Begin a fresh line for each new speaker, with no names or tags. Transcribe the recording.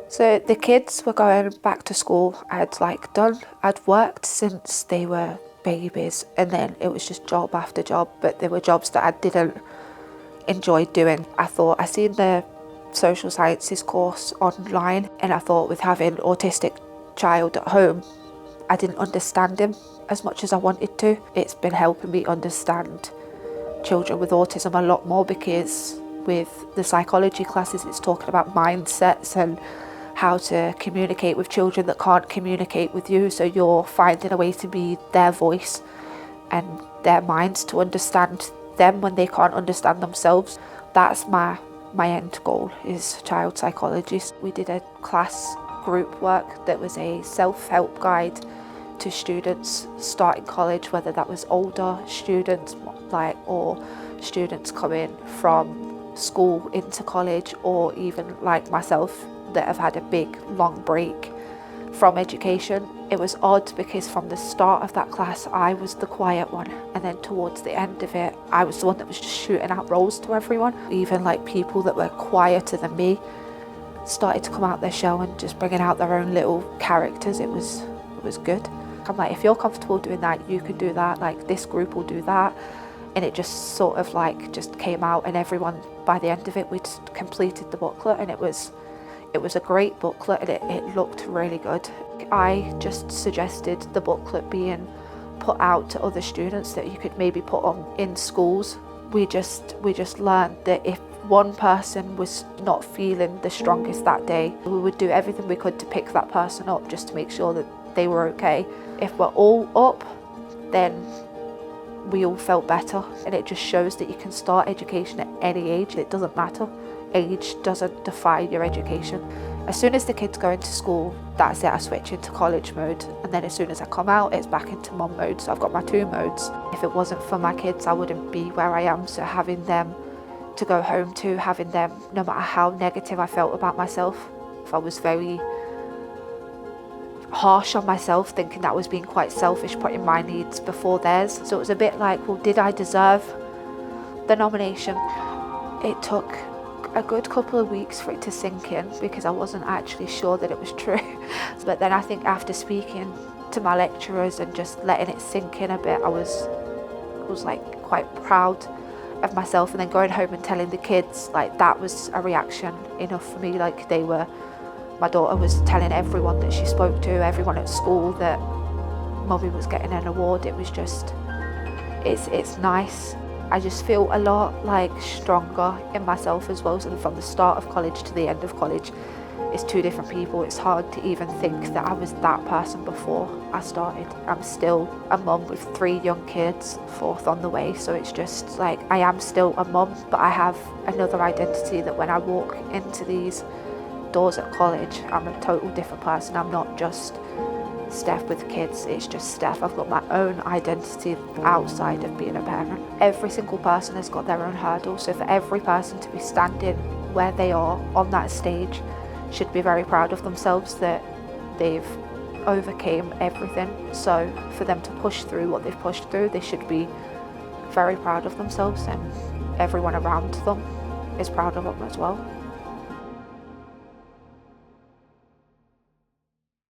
So the kids were going back to school. I'd worked since they were babies, and then it was just job after job, but there were jobs that I didn't enjoy doing. I seen the social sciences course online, and I thought with having an autistic child at home, I didn't understand him as much as I wanted to. It's been helping me understand children with autism a lot more, because with the psychology classes it's talking about mindsets and how to communicate with children that can't communicate with you, so you're finding a way to be their voice and their minds to understand them when they can't understand themselves. That's my end goal, is child psychology. We did a class group work that was a self-help guide to students starting college, whether that was older students or students coming from school into college, or even like myself that have had a big long break from education. It was odd because from the start of that class I was the quiet one, and then towards the end of it I was the one that was just shooting out roles to everyone. Even like people that were quieter than me started to come out their shell and just bringing out their own little characters. It was good. I'm like, if you're comfortable doing that, you can do that, like this group will do that. And it just sort of like just came out, and everyone, by the end of it, we'd completed the booklet, and it was a great booklet, and it looked really good. I just suggested the booklet being put out to other students, that you could maybe put on in schools. We just learned that if one person was not feeling the strongest that day, we would do everything we could to pick that person up, just to make sure that they were okay. If we're all up, then we all felt better, and it just shows that you can start education at any age. It doesn't matter. Age doesn't define your education. As soon as the kids go into school, that's it, I switch into college mode, and then as soon as I come out, it's back into mum mode. So I've got my two modes. If it wasn't for my kids, I wouldn't be where I am. So having them to go home to, having them, no matter how negative I felt about myself, if I was very harsh on myself, thinking that I was being quite selfish, putting my needs before theirs. So it was a bit like, well, did I deserve the nomination? It took a good couple of weeks for it to sink in, because I wasn't actually sure that it was true. But then I think after speaking to my lecturers and just letting it sink in a bit, I was like quite proud of myself. And then going home and telling the kids, like, that was a reaction enough for me. Like, my daughter was telling everyone that she spoke to, everyone at school, that Mummy was getting an award. It was just, it's nice. I just feel a lot like stronger in myself as well. So from the start of college to the end of college, it's two different people. It's hard to even think that I was that person before I started. I'm still a mum with 3 young kids, 4th on the way. So it's just like, I am still a mum, but I have another identity that when I walk into these doors at college, I'm a total different person. I'm not just Steph with kids, it's just Steph. I've got my own identity outside of being a parent. Every single person has got their own hurdle, so for every person to be standing where they are on that stage should be very proud of themselves, that they've overcame everything. So for them to push through what they've pushed through, they should be very proud of themselves, and everyone around them is proud of them as well.